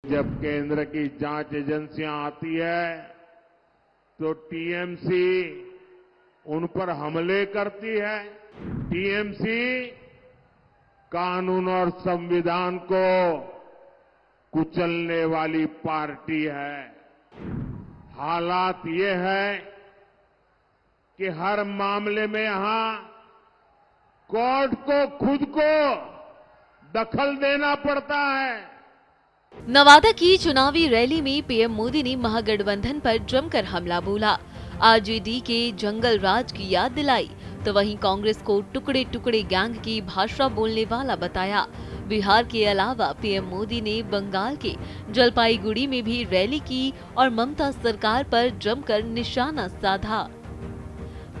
जब केंद्र की जांच एजेंसियां आती है तो टीएमसी उन पर हमले करती है। टीएमसी कानून और संविधान को कुचलने वाली पार्टी है। हालात ये है कि हर मामले में यहां कोर्ट को खुद को दखल देना पड़ता है। नवादा की चुनावी रैली में पीएम मोदी ने महागठबंधन पर जमकर हमला बोला, आरजेडी के जंगल राज की याद दिलाई, तो वहीं कांग्रेस को टुकड़े टुकड़े गैंग की भाषा बोलने वाला बताया। बिहार के अलावा पीएम मोदी ने बंगाल के जलपाईगुड़ी में भी रैली की और ममता सरकार पर जमकर निशाना साधा।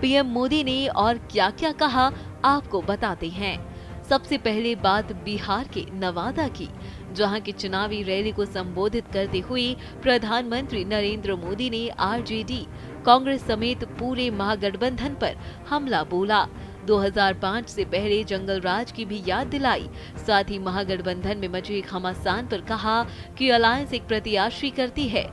पीएम मोदी ने और क्या क्या कहा, आपको बताते हैं। सबसे पहले बात बिहार के नवादा की, जहां की चुनावी रैली को संबोधित करते हुए प्रधानमंत्री नरेंद्र मोदी ने आरजेडी, कांग्रेस समेत पूरे महागठबंधन पर हमला बोला। 2005 से पहले जंगल राज की भी याद दिलाई। साथ ही महागठबंधन में मचे घमासान पर कहा कि अलायंस एक प्रत्याशी करती है,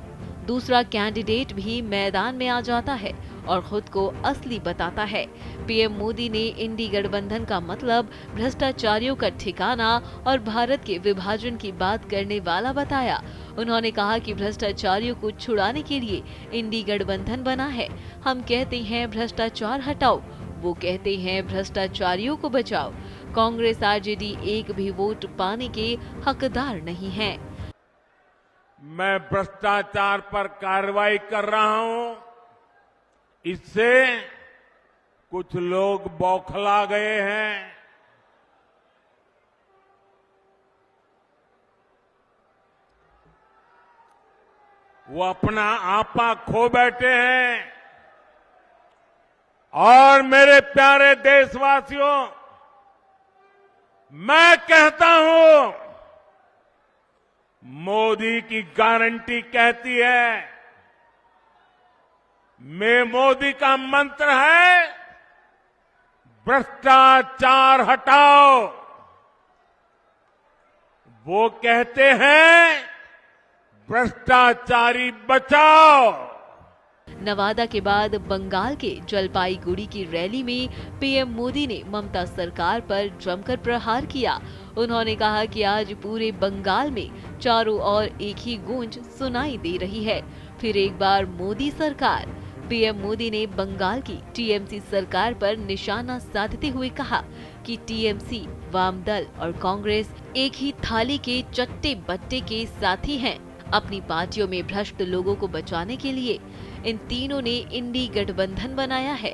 दूसरा कैंडिडेट भी मैदान में आ जाता है और खुद को असली बताता है। पीएम मोदी ने इंडी गठबंधन का मतलब भ्रष्टाचारियों का ठिकाना और भारत के विभाजन की बात करने वाला बताया। उन्होंने कहा कि भ्रष्टाचारियों को छुड़ाने के लिए इंडी गठबंधन बना है। हम कहते हैं भ्रष्टाचार हटाओ, वो कहते हैं भ्रष्टाचारियों को बचाओ। कांग्रेस आरजेडी एक भी वोट पाने के हकदार नहीं है। मैं भ्रष्टाचार पर कार्रवाई कर रहा हूं, इससे कुछ लोग बौखला गए हैं। वो अपना आपा खो बैठे हैं। और मेरे प्यारे देशवासियों, मैं कहता हूं, मोदी की गारंटी कहती है, मैं मोदी का मंत्र है भ्रष्टाचार हटाओ, वो कहते हैं भ्रष्टाचारी बचाओ। नवादा के बाद बंगाल के जलपाईगुड़ी की रैली में पीएम मोदी ने ममता सरकार पर जमकर प्रहार किया। उन्होंने कहा कि आज पूरे बंगाल में चारों ओर एक ही गूंज सुनाई दे रही है, फिर एक बार मोदी सरकार। पीएम मोदी ने बंगाल की टीएमसी सरकार पर निशाना साधते हुए कहा कि टीएमसी, वामदल और कांग्रेस एक ही थाली के चट्टे बट्टे के साथी हैं। अपनी पार्टियों में भ्रष्ट लोगों को बचाने के लिए इन तीनों ने इंडी गठबंधन बनाया है।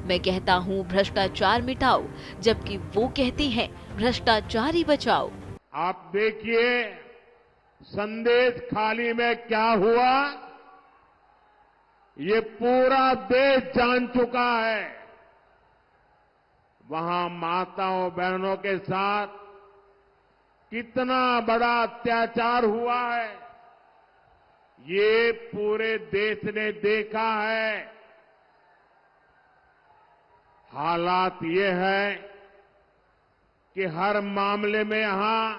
मैं कहता हूँ भ्रष्टाचार मिटाओ, जबकि वो कहते हैं भ्रष्टाचारी बचाओ। आप देखिए संदेश खाली में क्या हुआ, ये पूरा देश जान चुका है। वहां माताओं बहनों के साथ कितना बड़ा अत्याचार हुआ है, ये पूरे देश ने देखा है। हालात ये है कि हर मामले में यहां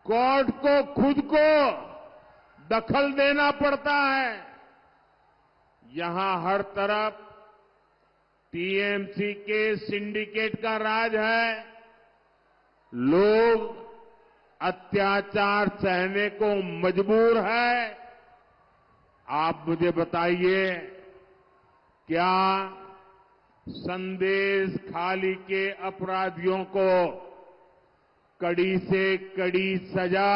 कोर्ट को खुद को दखल देना पड़ता है। यहां हर तरफ टीएमसी के सिंडिकेट का राज है। लोग अत्याचार सहने को मजबूर है। आप मुझे बताइए, क्या संदेश खाली के अपराधियों को कड़ी से कड़ी सजा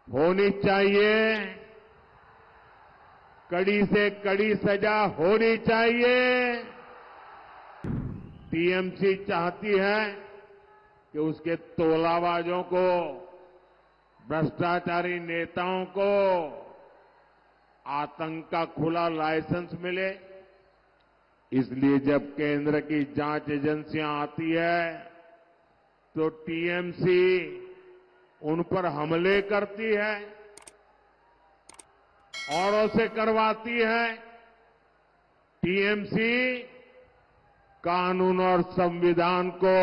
होनी चाहिए? कड़ी से कड़ी सजा होनी चाहिए। टीएमसी चाहती है कि उसके तोलाबाजों को, भ्रष्टाचारी नेताओं को आतंक का खुला लाइसेंस मिले। इसलिए जब केंद्र की जांच एजेंसियां आती है तो टीएमसी उन पर हमले करती है, औरों से करवाती है। टीएमसी कानून और संविधान को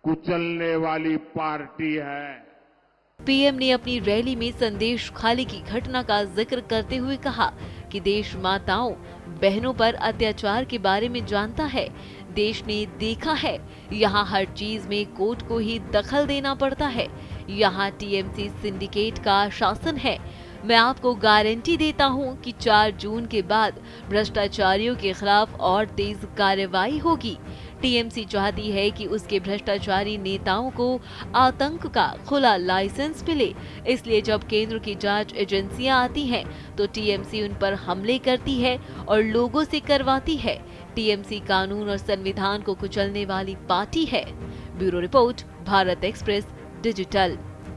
कुचलने वाली पार्टी है। पीएम ने अपनी रैली में संदेश खाली की घटना का जिक्र करते हुए कहा कि देश माताओं बहनों पर अत्याचार के बारे में जानता है। देश ने देखा है, यहाँ हर चीज में कोर्ट को ही दखल देना पड़ता है। यहाँ टीएमसी सिंडिकेट का शासन है। मैं आपको गारंटी देता हूँ कि 4 जून के बाद भ्रष्टाचारियों के खिलाफ और तेज कार्रवाई होगी। टीएमसी चाहती है कि उसके भ्रष्टाचारी नेताओं को आतंक का खुला लाइसेंस मिले, इसलिए जब केंद्र की जांच एजेंसियां आती हैं, तो टीएमसी उन पर हमले करती है और लोगों से करवाती है। टीएमसी कानून और संविधान को कुचलने वाली पार्टी है। Bureau report, Bharat express digital.